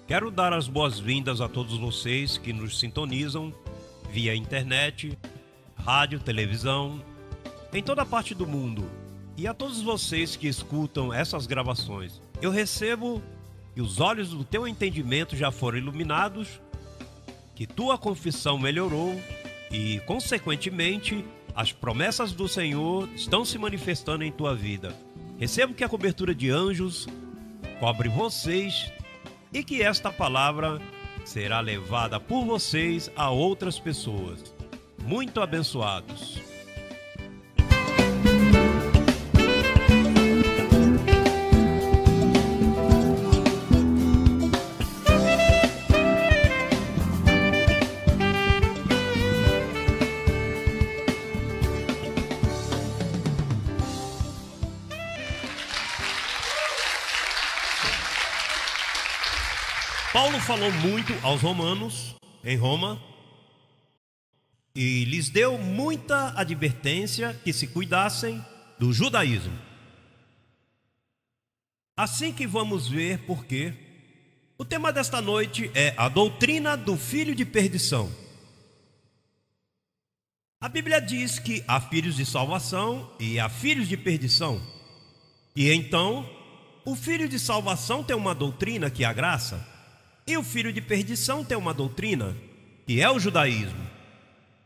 Quero dar as boas-vindas a todos vocês que nos sintonizam via internet, rádio, televisão, em toda parte do mundo, e a todos vocês que escutam essas gravações. Eu recebo que os olhos do teu entendimento já foram iluminados, que tua confissão melhorou e, consequentemente, as promessas do Senhor estão se manifestando em tua vida. Recebo que a cobertura de anjos cobre vocês e que esta palavra será levada por vocês a outras pessoas. Muito abençoados. Paulo falou muito aos romanos em Roma e lhes deu muita advertência que se cuidassem do judaísmo. Assim que vamos ver por quê. O tema desta noite é a doutrina do filho de perdição. A Bíblia diz que há filhos de salvação e há filhos de perdição. E então, o filho de salvação tem uma doutrina que é a graça. E o filho de perdição tem uma doutrina, que é o judaísmo.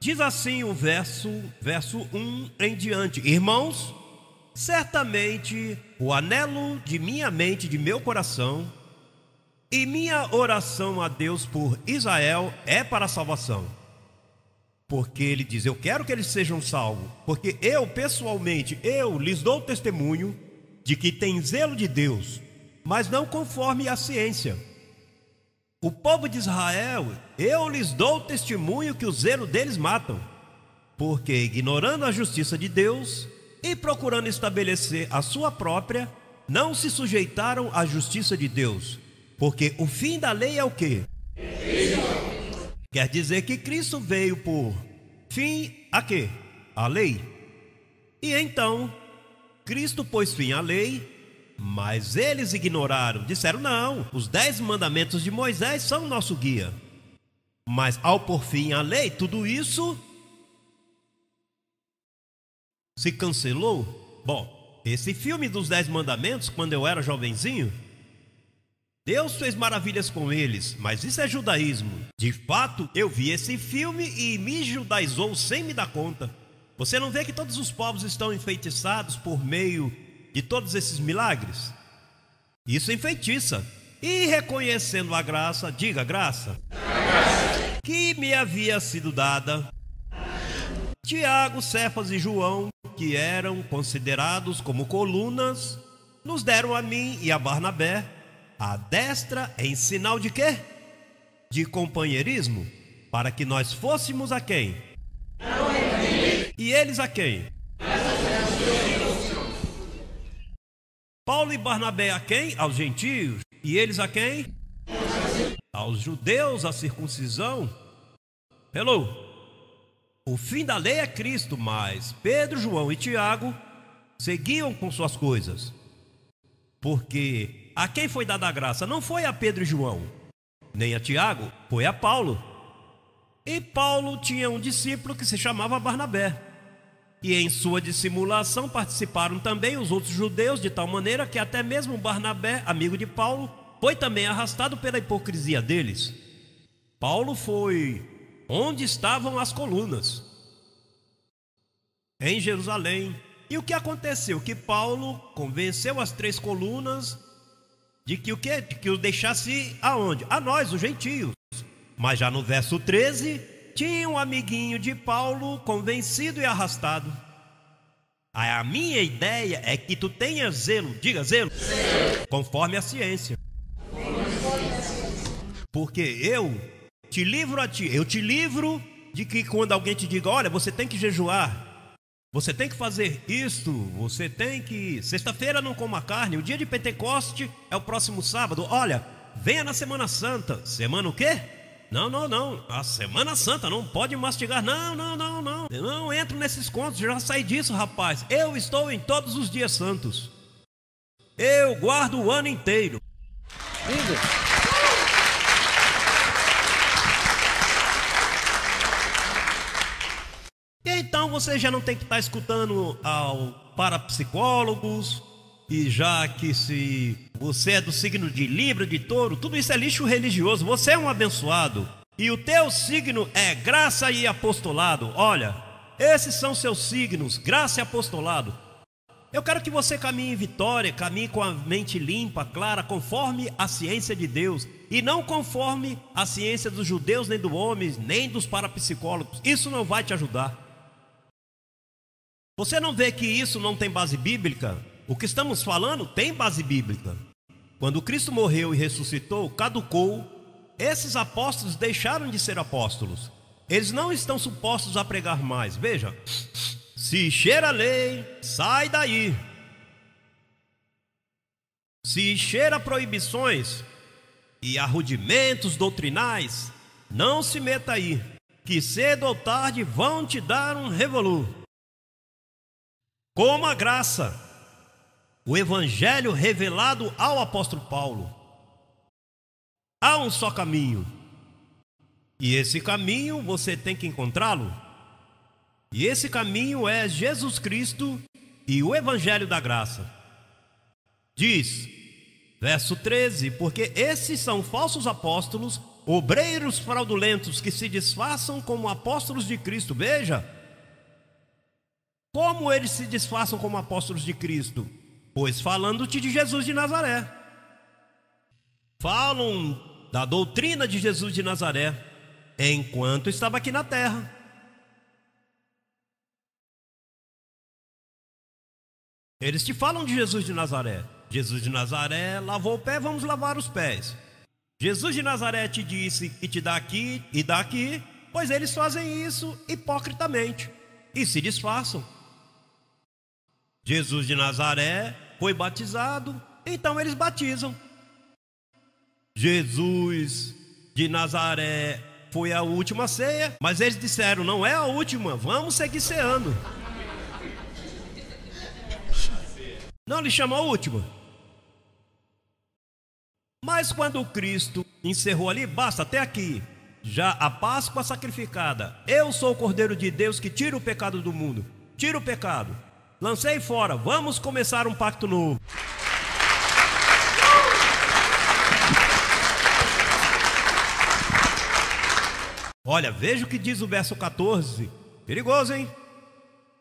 Diz assim o verso 1 em diante: Irmãos, certamente o anelo de minha mente, de meu coração, e minha oração a Deus por Israel é para a salvação. Porque ele diz, eu quero que eles sejam salvos, porque eu pessoalmente, eu lhes dou testemunho de que tem zelo de Deus, mas não conforme a ciência. O povo de Israel, eu lhes dou testemunho que o zelo deles matam, porque ignorando a justiça de Deus e procurando estabelecer a sua própria, não se sujeitaram à justiça de Deus. Porque o fim da lei é o quê? Quer dizer que Cristo veio por fim a quê? A lei. E então, Cristo pôs fim à lei. Mas eles ignoraram, disseram, não, os 10 mandamentos de Moisés são nosso guia. Mas ao por fim a lei, tudo isso se cancelou. Bom, esse filme dos 10 mandamentos, quando eu era jovenzinho, Deus fez maravilhas com eles, mas isso é judaísmo. De fato, eu vi esse filme e me judaizou sem me dar conta. Você não vê que todos os povos estão enfeitiçados por meio de todos esses milagres? Isso enfeitiça. E reconhecendo a graça, diga graça, que me havia sido dada, Tiago, Cefas e João, que eram considerados como colunas, nos deram a mim e a Barnabé a destra em sinal de quê? De companheirismo, para que nós fôssemos a quem? E eles a quem? Paulo e Barnabé a quem? Aos gentios. E eles a quem? Aos judeus, a circuncisão. Hello. O fim da lei é Cristo, mas Pedro, João e Tiago seguiam com suas coisas. Porque a quem foi dada a graça? Não foi a Pedro e João, nem a Tiago, foi a Paulo. E Paulo tinha um discípulo que se chamava Barnabé. E em sua dissimulação participaram também os outros judeus, de tal maneira que até mesmo Barnabé, amigo de Paulo, foi também arrastado pela hipocrisia deles. Paulo foi onde estavam as colunas, em Jerusalém. E o que aconteceu? Que Paulo convenceu as 3 colunas de que o quê? De que o deixasse aonde? A nós, os gentios. Mas já no verso 13... tinha um amiguinho de Paulo convencido e arrastado. A minha ideia é que tu tenhas zelo, diga zelo, conforme a ciência. Porque eu te livro a ti, eu te livro de que quando alguém te diga, olha, você tem que jejuar, você tem que fazer isto, você tem que... Sexta-feira não coma carne, o dia de Pentecoste é o próximo sábado, olha, venha na Semana Santa. Semana o quê? Não. A Semana Santa não pode mastigar. Não. Não entro nesses contos, já saí disso, rapaz. Eu estou em todos os dias santos. Eu guardo o ano inteiro. Lindo. você já não tem que estar escutando ao parapsicólogos. E já que se você é do signo de Libra, de Touro, tudo isso é lixo religioso. Você é um abençoado. E o teu signo é graça e apostolado. Olha, esses são seus signos, graça e apostolado. Eu quero que você caminhe em vitória, caminhe com a mente limpa, clara, conforme a ciência de Deus. E não conforme a ciência dos judeus, nem do homem, nem dos parapsicólogos. Isso não vai te ajudar. Você não vê que isso não tem base bíblica? O que estamos falando tem base bíblica. Quando Cristo morreu e ressuscitou, caducou. Esses apóstolos deixaram de ser apóstolos. Eles não estão supostos a pregar mais. Veja, se cheira a lei, sai daí. Se cheira a proibições e a rudimentos doutrinais, não se meta aí, que cedo ou tarde vão te dar um revolu. Como a graça, o evangelho revelado ao apóstolo Paulo. Há um só caminho. E esse caminho você tem que encontrá-lo. E esse caminho é Jesus Cristo e o evangelho da graça. Diz, verso 13, porque esses são falsos apóstolos, obreiros fraudulentos que se disfarçam como apóstolos de Cristo. Veja, como eles se disfarçam como apóstolos de Cristo? Pois falando-te de Jesus de Nazaré. Falam da doutrina de Jesus de Nazaré, enquanto estava aqui na terra. Eles te falam de Jesus de Nazaré. Jesus de Nazaré lavou o pé, vamos lavar os pés. Jesus de Nazaré te disse que te dá aqui e dá aqui, pois eles fazem isso hipocritamente e se disfarçam. Jesus de Nazaré foi batizado, então eles batizam. Jesus de Nazaré foi a última ceia, mas eles disseram, não é a última, vamos seguir ceando. Não lhe chamou a última. Mas quando Cristo encerrou ali, basta, até aqui, já a Páscoa sacrificada. Eu sou o Cordeiro de Deus que tira o pecado do mundo. Tira o pecado. Lancei fora, vamos começar um pacto novo. Olha, veja o que diz o verso 14. Perigoso, hein?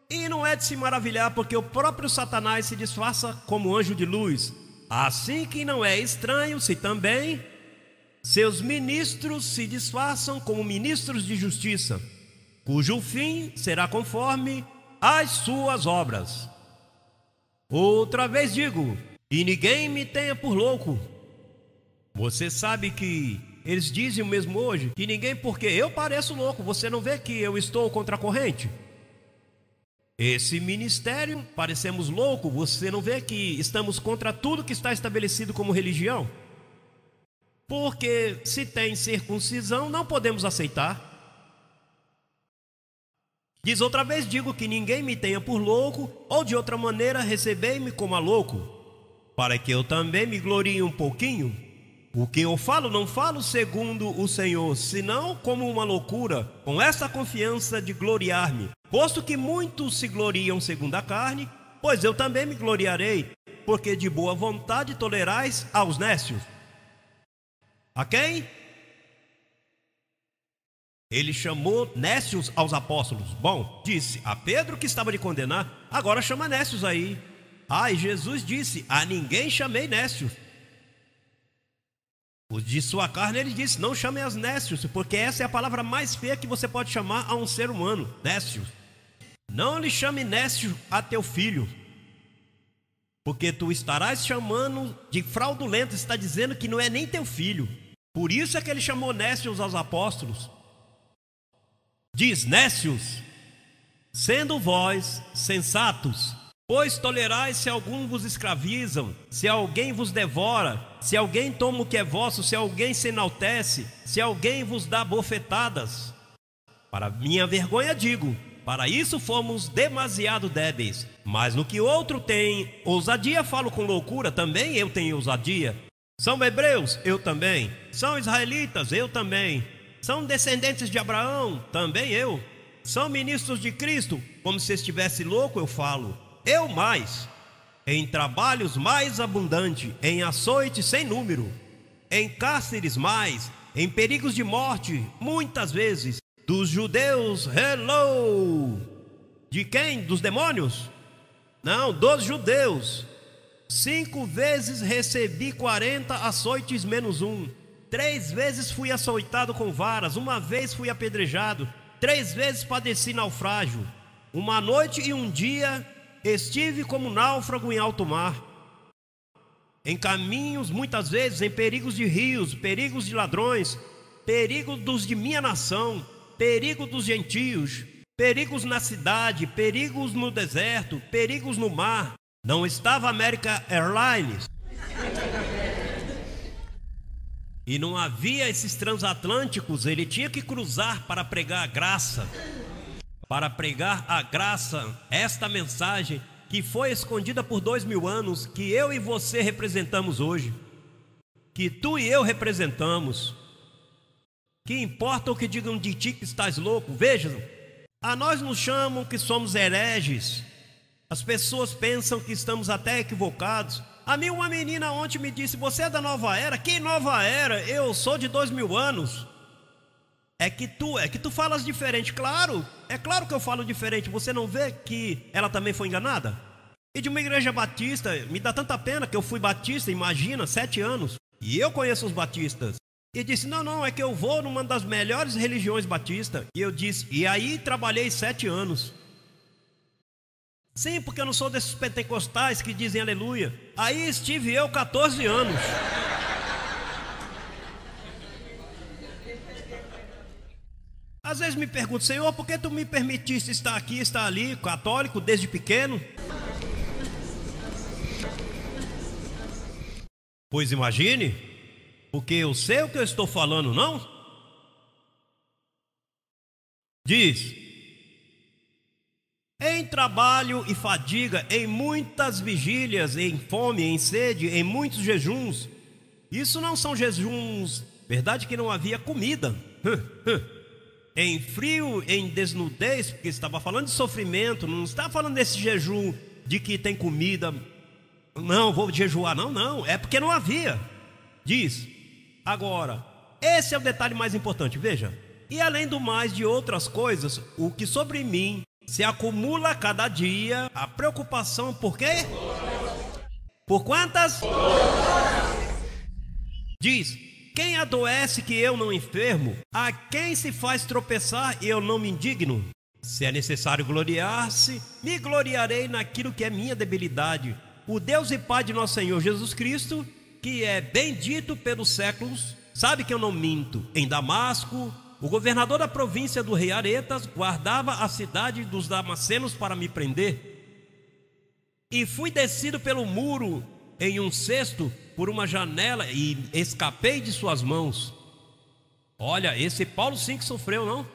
E não é de se maravilhar, porque o próprio Satanás se disfarça como anjo de luz. Assim que não é estranho se também seus ministros se disfarçam como ministros de justiça, cujo fim será conforme as suas obras. Outra vez digo, e ninguém me tenha por louco. Você sabe que eles dizem mesmo hoje que ninguém, porque eu pareço louco. Você não vê que eu estou contra a corrente? Esse ministério, parecemos loucos. Você não vê que estamos contra tudo que está estabelecido como religião? Porque se tem circuncisão, não podemos aceitar. Diz outra vez, digo que ninguém me tenha por louco, ou de outra maneira recebei-me como a louco, para que eu também me glorie um pouquinho. O que eu falo, não falo segundo o Senhor, senão como uma loucura, com essa confiança de gloriar-me. Posto que muitos se gloriam segundo a carne, pois eu também me gloriarei, porque de boa vontade tolerais aos nécios. A quem? Ele chamou nécios aos apóstolos. Bom, disse a Pedro que estava de condenar, agora chama nécios aí. E Jesus disse, a ninguém chamei nécios. Os de sua carne ele disse, não chamem as nécios, porque essa é a palavra mais feia que você pode chamar a um ser humano, nécios. Não lhe chame nécio a teu filho, porque tu estarás chamando de fraudulento, está dizendo que não é nem teu filho. Por isso é que ele chamou nécios aos apóstolos. Diz, nécios, sendo vós sensatos, pois tolerais se algum vos escravizam, se alguém vos devora, se alguém toma o que é vosso, se alguém se enaltece, se alguém vos dá bofetadas. Para minha vergonha digo, para isso fomos demasiado débeis. Mas no que outro tem ousadia, falo com loucura, também eu tenho ousadia. São hebreus? Eu também. São israelitas? Eu também. São descendentes de Abraão? Também eu. são ministros de Cristo. Como se estivesse louco, eu falo. Eu mais, em trabalhos mais abundante, em açoites sem número, em cárceres mais, em perigos de morte, muitas vezes, dos judeus, hello! De quem? Dos demônios? Não, dos judeus. 5 vezes recebi 40 açoites menos um. 3 vezes fui açoitado com varas. 1 vez fui apedrejado. 3 vezes padeci naufrágio. 1 noite e 1 dia estive como náufrago em alto mar. Em caminhos, muitas vezes, em perigos de rios, perigos de ladrões, perigos dos de minha nação, perigo dos gentios, perigos na cidade, perigos no deserto, perigos no mar. Não estava American Airlines e não havia esses transatlânticos. Ele tinha que cruzar para pregar a graça, esta mensagem que foi escondida por 2000 anos, que eu e você representamos hoje, que tu e eu representamos. Que importa o que digam de ti que estás louco? Vejam, a nós nos chamam que somos hereges. As pessoas pensam que estamos até equivocados. A mim uma menina ontem me disse: você é da nova era? Que nova era? Eu sou de 2000 anos. É que tu falas diferente. Claro, é claro que eu falo diferente. Você não vê que ela também foi enganada? E de uma igreja batista, me dá tanta pena que eu fui batista, imagina, 7 anos. E eu conheço os batistas. E disse: não, é que eu vou numa das melhores religiões batistas. E eu disse: e aí trabalhei 7 anos. Sim, porque eu não sou desses pentecostais que dizem aleluia. Aí estive eu 14 anos. Às vezes me pergunto: Senhor, por que tu me permitiste estar aqui, estar ali, católico desde pequeno? Pois imagine, porque eu sei o que eu estou falando, não? Diz: em trabalho e fadiga, em muitas vigílias, em fome, em sede, em muitos jejuns. Isso não são jejuns, verdade que não havia comida. Em frio, em desnudez, porque estava falando de sofrimento, não está falando desse jejum de que tem comida. Não, vou jejuar, não, é porque não havia. Diz: agora, esse é o detalhe mais importante, veja. E além do mais de outras coisas, o que sobre mim se acumula cada dia, a preocupação por quê? Por quantas? Diz: quem adoece que eu não enfermo? A quem se faz tropeçar e eu não me indigno? Se é necessário gloriar-se, me gloriarei naquilo que é minha debilidade. O Deus e Pai de nosso Senhor Jesus Cristo, que é bendito pelos séculos, sabe que eu não minto. Em Damasco, o governador da província do rei Aretas guardava a cidade dos damascenos para me prender. E fui descido pelo muro em um cesto por uma janela e escapei de suas mãos. Olha, esse Paulo sim que sofreu, não?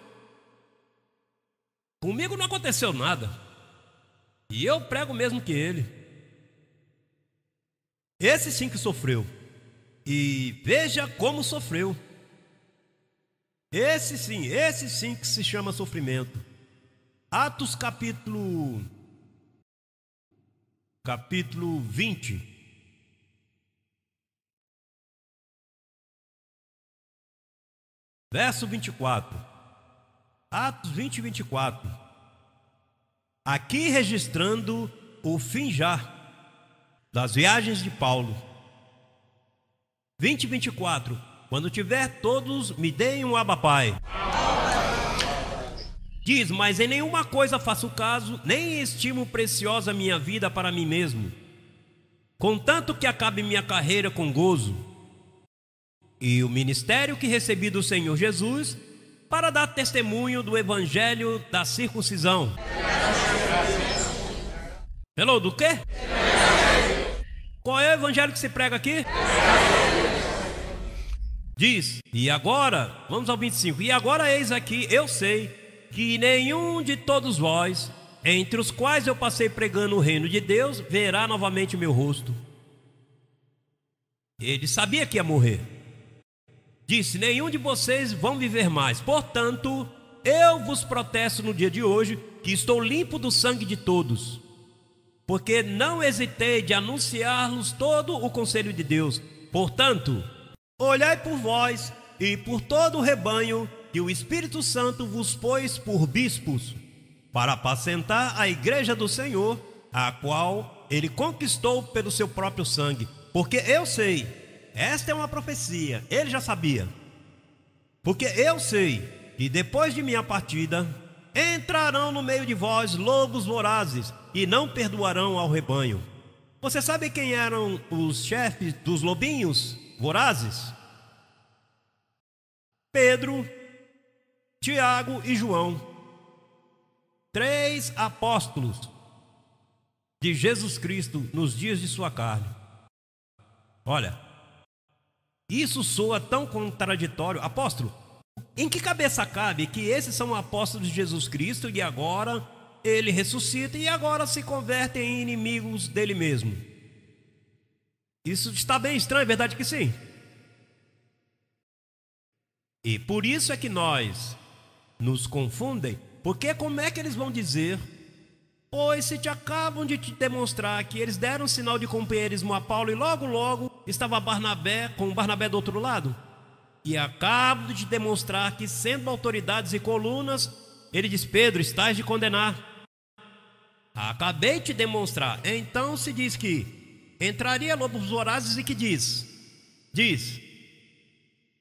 Comigo não aconteceu nada. E eu prego mesmo que ele. Esse sim que sofreu. E veja como sofreu. Esse sim que se chama sofrimento. Atos capítulo 20. Verso 24. Atos 20 e 24. Aqui registrando o fim já das viagens de Paulo. 20 e 24. Quando tiver todos, me deem um Abba Pai. Diz: mas em nenhuma coisa faço caso, nem estimo preciosa minha vida para mim mesmo, contanto que acabe minha carreira com gozo, e o ministério que recebi do Senhor Jesus, para dar testemunho do evangelho da circuncisão. Hello, do quê? Qual é o evangelho que se prega aqui? Diz: e agora, vamos ao 25. E agora eis aqui, eu sei que nenhum de todos vós, entre os quais eu passei pregando o reino de Deus, verá novamente meu rosto. Ele sabia que ia morrer. Disse: nenhum de vocês vão viver mais. Portanto, eu vos protesto no dia de hoje que estou limpo do sangue de todos, porque não hesitei de anunciar-lhes todo o conselho de Deus. Portanto, olhai por vós e por todo o rebanho que o Espírito Santo vos pôs por bispos, para apacentar a igreja do Senhor, a qual ele conquistou pelo seu próprio sangue. Porque eu sei, esta é uma profecia, ele já sabia. Porque eu sei que depois de minha partida, entrarão no meio de vós lobos vorazes, e não perdoarão ao rebanho. Você sabe quem eram os chefes dos lobinhos vorazes? Pedro, Tiago e João, 3 apóstolos de Jesus Cristo nos dias de sua carne. Olha, isso soa tão contraditório. Apóstolo, em que cabeça cabe que esses são apóstolos de Jesus Cristo e agora ele ressuscita e agora se convertem em inimigos dele mesmo? Isso está bem estranho, é verdade que sim? E por isso é que nós nos confundem, porque como é que eles vão dizer: pois se te acabam de te demonstrar que eles deram sinal de companheirismo a Paulo e logo estava Barnabé com Barnabé do outro lado? E acabo de te demonstrar que, sendo autoridades e colunas, ele diz: Pedro, estás de condenar. Acabei de te demonstrar. Então se diz que entraria lobos vorazes e que diz,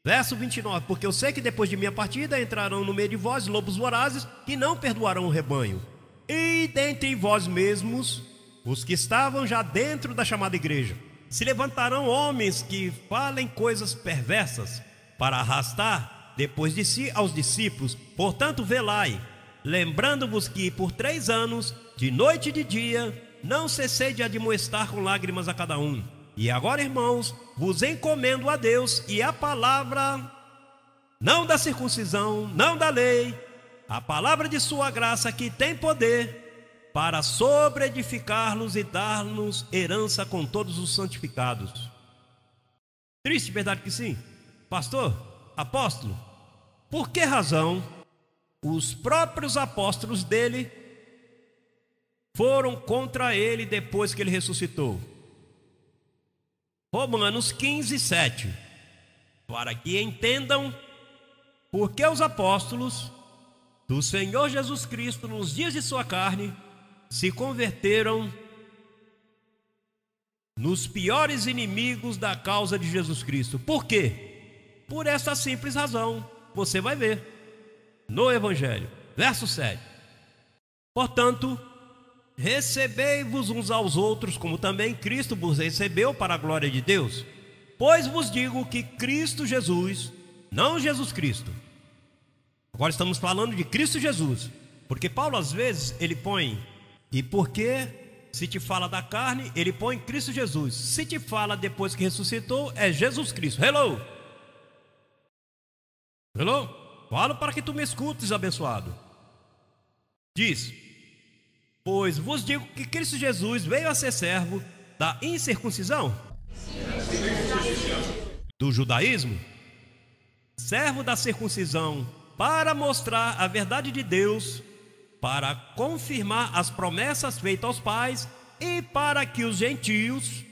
verso 29, porque eu sei que depois de minha partida entrarão no meio de vós lobos vorazes que não perdoarão o rebanho. E dentre vós mesmos, os que estavam já dentro da chamada igreja, se levantarão homens que falem coisas perversas, para arrastar depois de si aos discípulos. Portanto, velai, lembrando-vos que por 3 anos, de noite e de dia, não cessei de admoestar com lágrimas a cada um. E agora, irmãos, vos encomendo a Deus e a palavra, não da circuncisão, não da lei, a palavra de sua graça, que tem poder para sobreedificar-nos e dar-nos herança com todos os santificados. Triste, verdade que sim? Pastor, apóstolo, por que razão os próprios apóstolos dele foram contra ele depois que ele ressuscitou? Romanos 15, 7. Para que entendam por que os apóstolos do Senhor Jesus Cristo, nos dias de sua carne, se converteram nos piores inimigos da causa de Jesus Cristo. Por quê? Por essa simples razão, você vai ver no Evangelho, verso 7. Portanto, recebei-vos uns aos outros, como também Cristo vos recebeu, para a glória de Deus. Pois vos digo que Cristo Jesus, não Jesus Cristo, agora estamos falando de Cristo Jesus, porque Paulo às vezes ele põe, e porque se te fala da carne, ele põe Cristo Jesus. Se te fala depois que ressuscitou, é Jesus Cristo. Hello? Falo para que tu me escutes, abençoado. Diz: pois vos digo que Cristo Jesus veio a ser servo da incircuncisão, do judaísmo, servo da circuncisão, para mostrar a verdade de Deus, para confirmar as promessas feitas aos pais e para que os gentios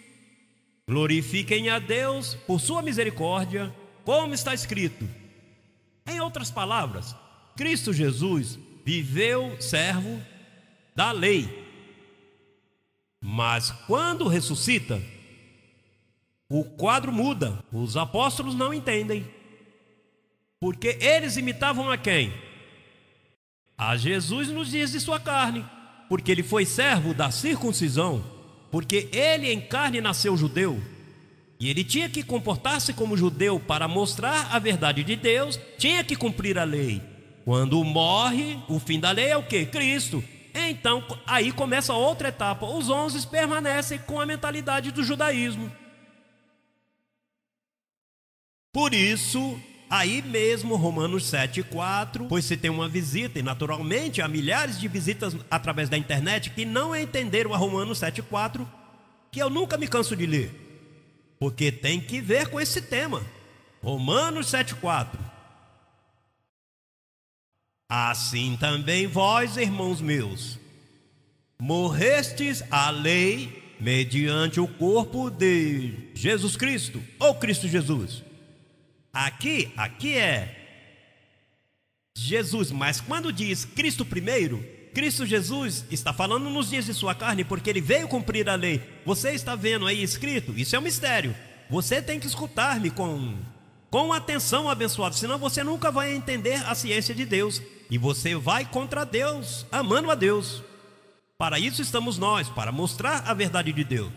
glorifiquem a Deus por sua misericórdia, como está escrito. Em outras palavras, Cristo Jesus viveu servo da lei, mas quando ressuscita, o quadro muda. Os apóstolos não entendem, porque eles imitavam a quem? A Jesus nos dias de sua carne, porque ele foi servo da circuncisão, porque ele em carne nasceu judeu, e ele tinha que comportar-se como judeu para mostrar a verdade de Deus, tinha que cumprir a lei. Quando morre, o fim da lei é o quê? Cristo. Então aí começa outra etapa. Os 11 permanecem com a mentalidade do judaísmo. Por isso, aí mesmo Romanos 7,4, pois se tem uma visita, e naturalmente há milhares de visitas através da internet que não entenderam a Romanos 7,4, que eu nunca me canso de ler, porque tem que ver com esse tema. Romanos 7,4. Assim também vós, irmãos meus, morrestes à lei mediante o corpo de Jesus Cristo, ou Cristo Jesus. Aqui é Jesus, mas quando diz Cristo primeiro, Cristo Jesus está falando nos dias de sua carne, porque ele veio cumprir a lei. Você está vendo aí escrito? Isso é um mistério. Você tem que escutar-me com atenção, abençoado, senão você nunca vai entender a ciência de Deus, e você vai contra Deus, amando a Deus. Para isso estamos nós, para mostrar a verdade de Deus.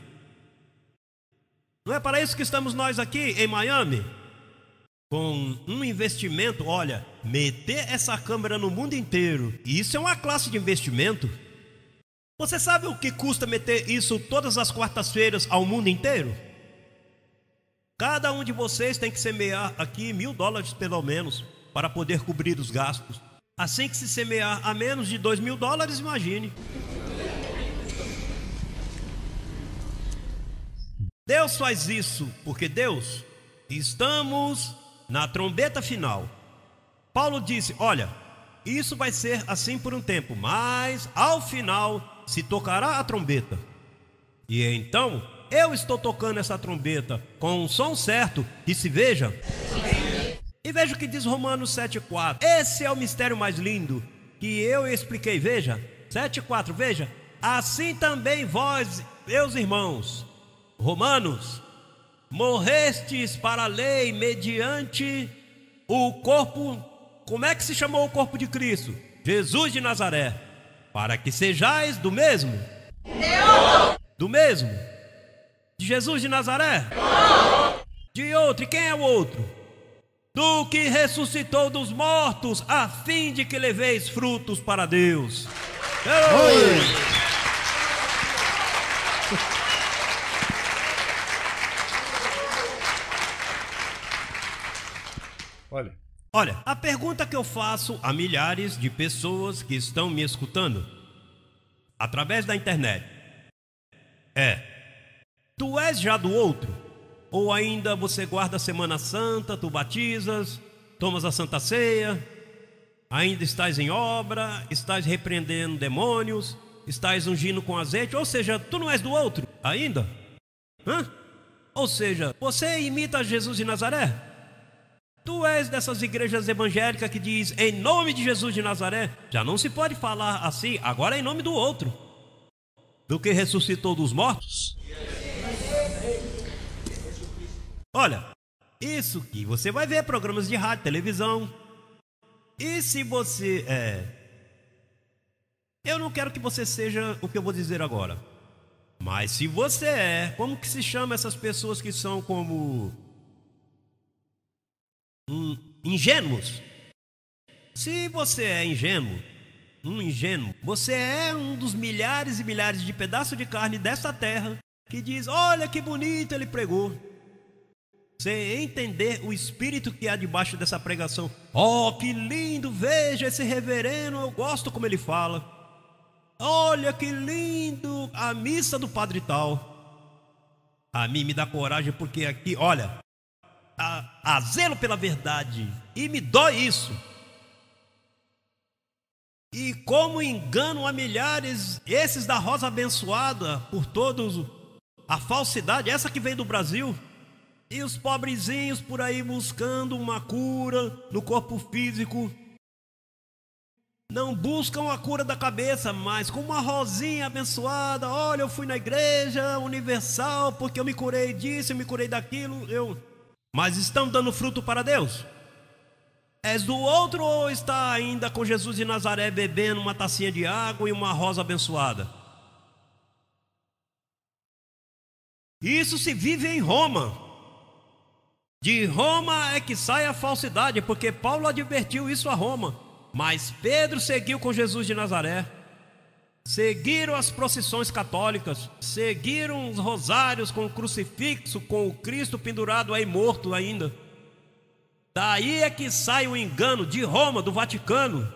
Não é para isso que estamos nós aqui em Miami? Com um investimento, olha, meter essa câmera no mundo inteiro, isso é uma classe de investimento. Você sabe o que custa meter isso todas as quartas-feiras ao mundo inteiro? Cada um de vocês tem que semear aqui $1.000 pelo menos, para poder cobrir os gastos. Assim que se semear a menos de $2.000, imagine. Deus faz isso, porque Deus, estamos na trombeta final. Paulo disse, olha, isso vai ser assim por um tempo, mas ao final se tocará a trombeta. E então, eu estou tocando essa trombeta com um som certo, e se veja. E veja o que diz Romanos 7,4. Esse é o mistério mais lindo que eu expliquei, veja. 7,4, veja. Assim também vós, meus irmãos, Romanos, morrestes para a lei mediante o corpo. Como é que se chamou o corpo de Cristo? Jesus de Nazaré. Para que sejais do mesmo? Do mesmo? De Jesus de Nazaré? De outro. E quem é o outro? Do que ressuscitou dos mortos, a fim de que leveis frutos para Deus. Olha, a pergunta que eu faço a milhares de pessoas que estão me escutando através da internet é: tu és já do outro? Ou ainda você guarda a Semana Santa, tu batizas, tomas a Santa Ceia, ainda estás em obra, estás repreendendo demônios, estás ungindo com azeite, ou seja, tu não és do outro ainda? Ou seja, você imita Jesus de Nazaré? Tu és dessas igrejas evangélicas que diz em nome de Jesus de Nazaré? Já não se pode falar assim, agora é em nome do outro, do que ressuscitou dos mortos. Olha, isso que você vai ver programas de rádio, televisão. E se você eu não quero que você seja o que eu vou dizer agora, mas se você como que se chama essas pessoas que são como ingênuos? Se você é ingênuo, você é um dos milhares e milhares de pedaços de carne dessa terra que diz, olha que bonito ele pregou. Você entender o espírito que há debaixo dessa pregação. Oh, que lindo, veja esse reverendo, eu gosto como ele fala. Olha que lindo a missa do padre tal. A mim me dá coragem, porque aqui, olha, há zelo pela verdade, e me dói isso. E como engano a milhares, esses da rosa abençoada por todos, a falsidade, essa que vem do Brasil. E os pobrezinhos por aí buscando uma cura no corpo físico. Não buscam a cura da cabeça, mas com uma rosinha abençoada. Olha, eu fui na igreja universal porque eu me curei disso, eu me curei daquilo. Mas estão dando fruto para Deus? És do outro ou está ainda com Jesus de Nazaré bebendo uma tacinha de água e uma rosa abençoada? Isso se vive em Roma. De Roma é que sai a falsidade, porque Paulo advertiu isso a Roma. Mas Pedro seguiu com Jesus de Nazaré. Seguiram as procissões católicas, seguiram os rosários com o crucifixo, com o Cristo pendurado aí morto ainda. Daí é que sai o engano de Roma, do Vaticano.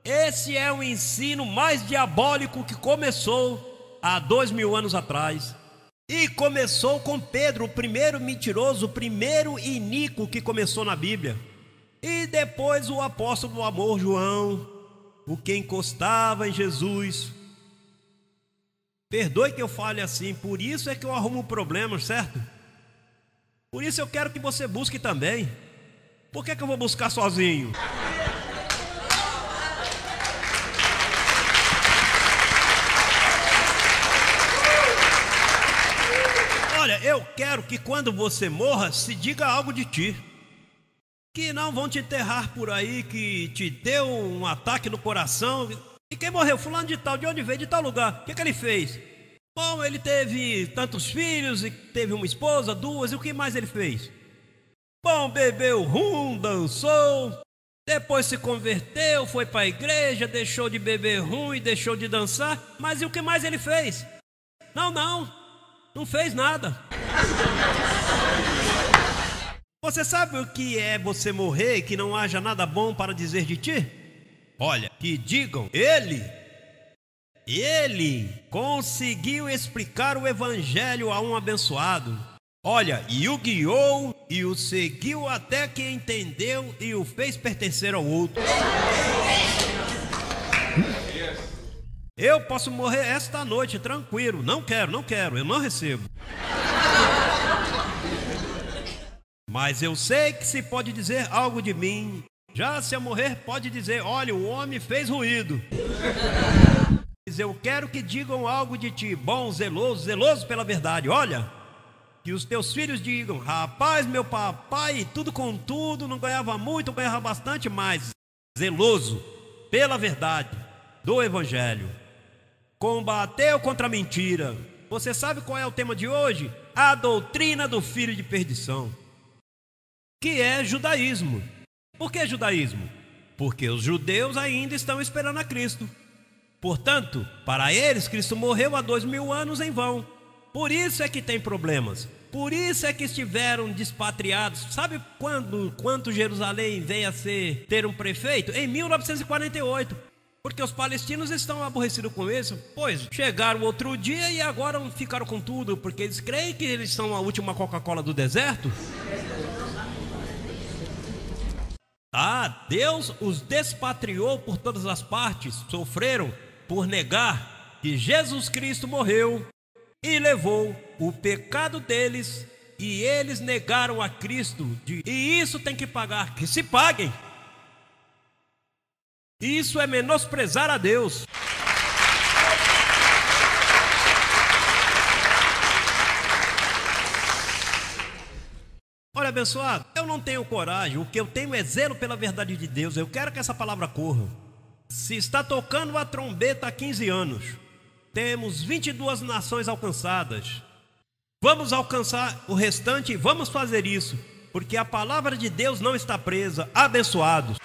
Esse é o ensino mais diabólico que começou há 2000 anos atrás. E começou com Pedro, o primeiro mentiroso, o primeiro iníquo que começou na Bíblia. E depois o apóstolo do amor, João, o que encostava em Jesus. Perdoe que eu fale assim, por isso é que eu arrumo problemas, certo? Por isso eu quero que você busque também. Por que eu vou buscar sozinho? Olha, eu quero que quando você morra, se diga algo de ti. Que não vão te enterrar por aí, que te deu um ataque no coração. E quem morreu? Fulano de tal, de onde veio, de tal lugar. O que ele fez? Bom, ele teve tantos filhos, e teve uma esposa, duas, e o que mais ele fez? Bom, bebeu rum, dançou, depois se converteu, foi para a igreja, deixou de beber rum e deixou de dançar. Mas e o que mais ele fez? Não fez nada. Você sabe o que é você morrer e que não haja nada bom para dizer de ti? Olha, que digam, ele conseguiu explicar o evangelho a um abençoado. Olha, e o guiou e o seguiu até que entendeu e o fez pertencer ao outro. Eu posso morrer esta noite tranquilo. Não quero, eu não recebo. Mas eu sei que se pode dizer algo de mim. Já se eu morrer, pode dizer: olha, o homem fez ruído. Mas eu quero que digam algo de ti, bom, zeloso pela verdade. Olha, que os teus filhos digam: rapaz, meu papai, tudo com tudo, não ganhava muito, ganhava bastante, mas zeloso pela verdade do evangelho. Combateu contra a mentira. Você sabe qual é o tema de hoje? A doutrina do filho de perdição, que é judaísmo. Por que judaísmo? Porque os judeus ainda estão esperando a Cristo. Portanto, para eles, Cristo morreu há 2000 anos em vão. Por isso é que tem problemas. Por isso é que estiveram despatriados. Sabe quando Jerusalém veio a ter um prefeito? Em 1948. Porque os palestinos estão aborrecidos com isso. Pois chegaram outro dia e agora ficaram com tudo, porque eles creem que eles são a última Coca-Cola do deserto. Deus os despatriou por todas as partes. Sofreram por negar que Jesus Cristo morreu e levou o pecado deles, e eles negaram a Cristo. E isso tem que pagar, que se paguem. Isso é menosprezar a Deus. Olha, abençoado, eu não tenho coragem. O que eu tenho é zelo pela verdade de Deus. Eu quero que essa palavra corra. Se está tocando a trombeta há 15 anos, temos 22 nações alcançadas. Vamos alcançar o restante e vamos fazer isso, porque a palavra de Deus não está presa. Abençoados.